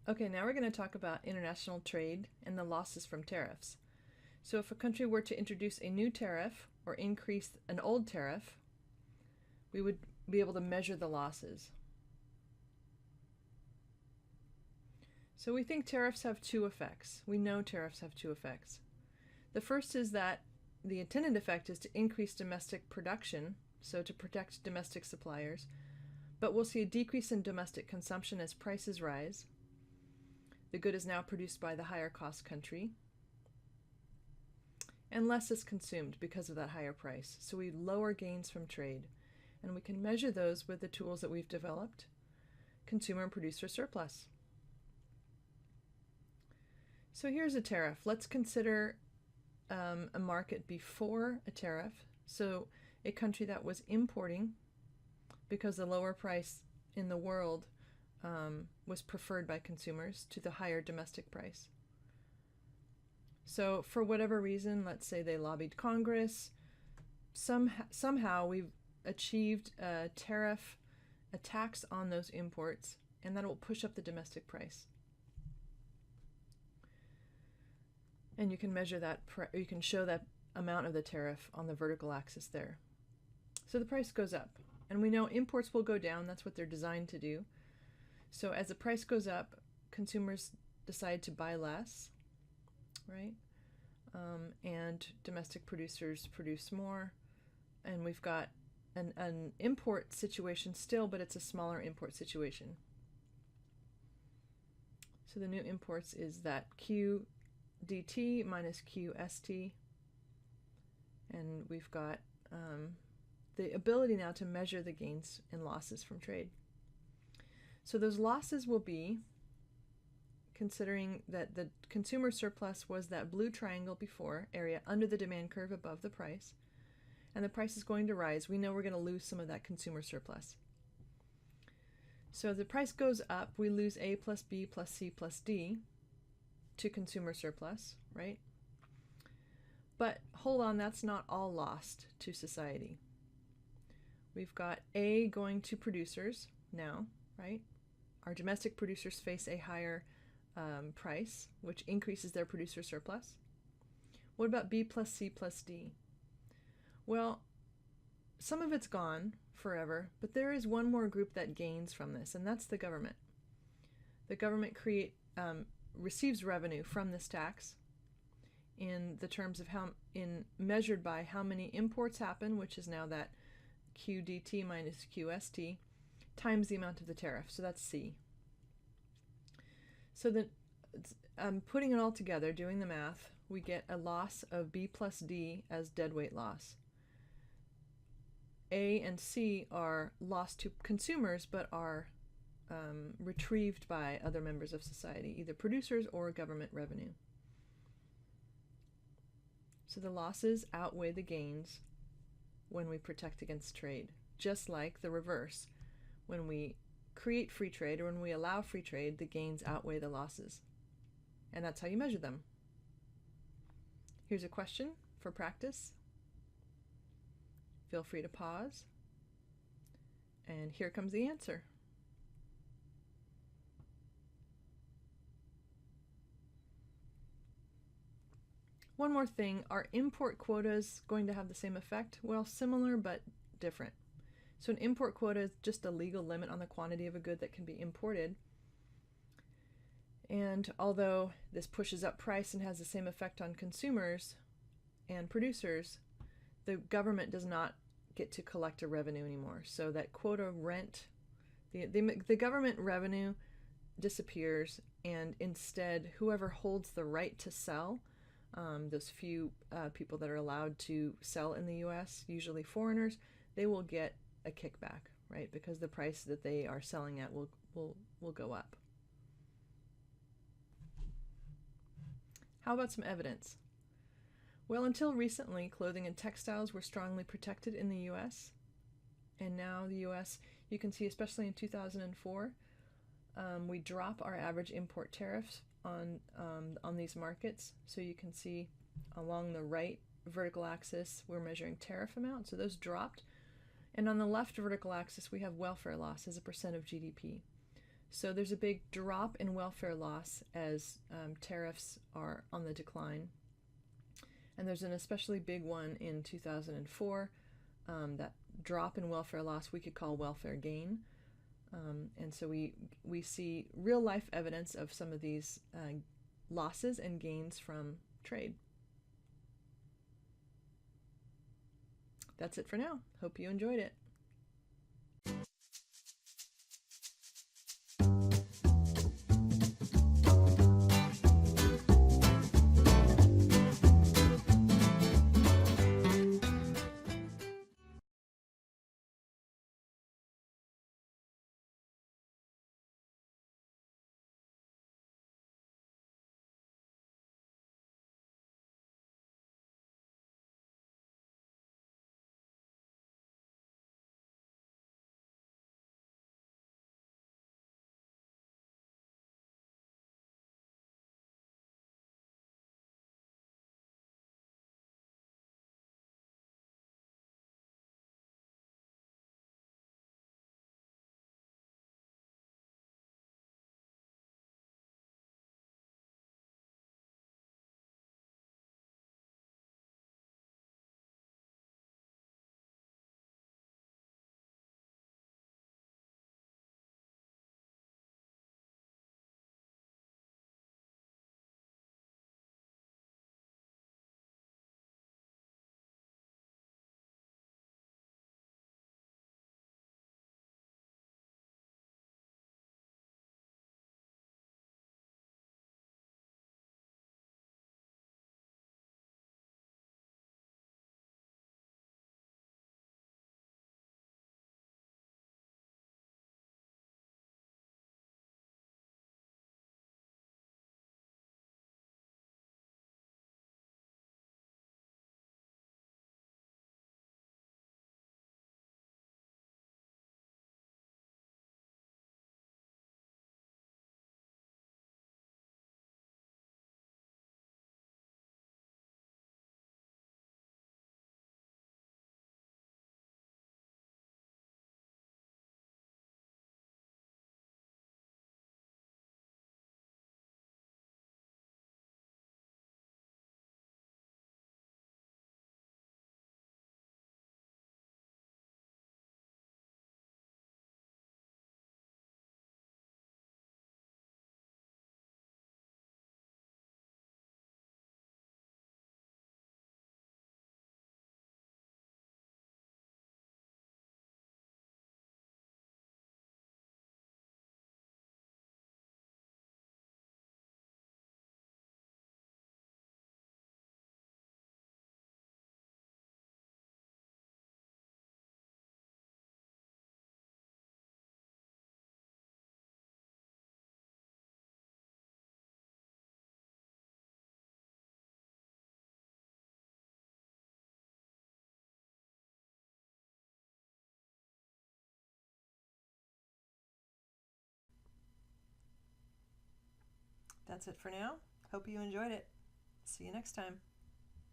Okay, now we're going to talk about international trade and the losses from tariffs. So if a country were to introduce a new tariff or increase an old tariff, we would be able to measure the losses. So we think tariffs have two effects. We know tariffs have two effects. The first is that the intended effect is to increase domestic production, so to protect domestic suppliers, but we'll see a decrease in domestic consumption as prices rise. The good is now produced by the higher cost country, and less is consumed because of that higher price. So we lower gains from trade, and we can measure those with the tools that we've developed, consumer and producer surplus. So here's a tariff. Let's consider a market before a tariff. So a country that was importing because the lower price in the world was preferred by consumers to the higher domestic price. So for whatever reason, let's say they lobbied Congress, somehow we've achieved a tariff, a tax on those imports, and that will push up the domestic price. And you can measure that, you can show that amount of the tariff on the vertical axis there. So the price goes up, and we know imports will go down. That's what they're designed to do. So as the price goes up, consumers decide to buy less, right? And domestic producers produce more, and we've got an import situation still, but it's a smaller import situation. So the new imports is that QDT minus QST, and we've got the ability now to measure the gains and losses from trade. So those losses will be, considering that the consumer surplus was that blue triangle before, area under the demand curve above the price, and the price is going to rise, we know we're going to lose some of that consumer surplus. So if the price goes up, we lose A plus B plus C plus D to consumer surplus, right? But hold on, that's not all lost to society. We've got A going to producers now, right? Our domestic producers face a higher price, which increases their producer surplus. What about B plus C plus D? Well, some of it's gone forever, but there is one more group that gains from this, and that's the government. The government receives revenue from this tax in the terms of measured by how many imports happen, which is now that QDT minus QST, times the amount of the tariff. So that's C. So then, putting it all together, doing the math, we get a loss of B plus D as deadweight loss. A and C are lost to consumers, but are retrieved by other members of society, either producers or government revenue. So the losses outweigh the gains when we protect against trade, just like the reverse. When we create free trade, or when we allow free trade, the gains outweigh the losses. And that's how you measure them. Here's a question for practice. Feel free to pause. And here comes the answer. One more thing, are import quotas going to have the same effect? Well, similar but different. So an import quota is just a legal limit on the quantity of a good that can be imported. And although this pushes up price and has the same effect on consumers and producers, the government does not get to collect a revenue anymore. So that quota rent, the government revenue disappears, and instead whoever holds the right to sell, those few people that are allowed to sell in the US, usually foreigners, they will get a kickback, right? Because the price that they are selling at will go up. How about some evidence? Well, until recently, clothing and textiles were strongly protected in the US. And now the US, you can see, especially in 2004, we drop our average import tariffs on these markets. So you can see along the right vertical axis, we're measuring tariff amount. So those dropped. And on the left vertical axis, we have welfare loss as a percent of GDP. So there's a big drop in welfare loss as tariffs are on the decline. And there's an especially big one in 2004. That drop in welfare loss we could call welfare gain. And so we see real life evidence of some of these losses and gains from trade. That's it for now. Hope you enjoyed it. That's it for now. Hope you enjoyed it. See you next time.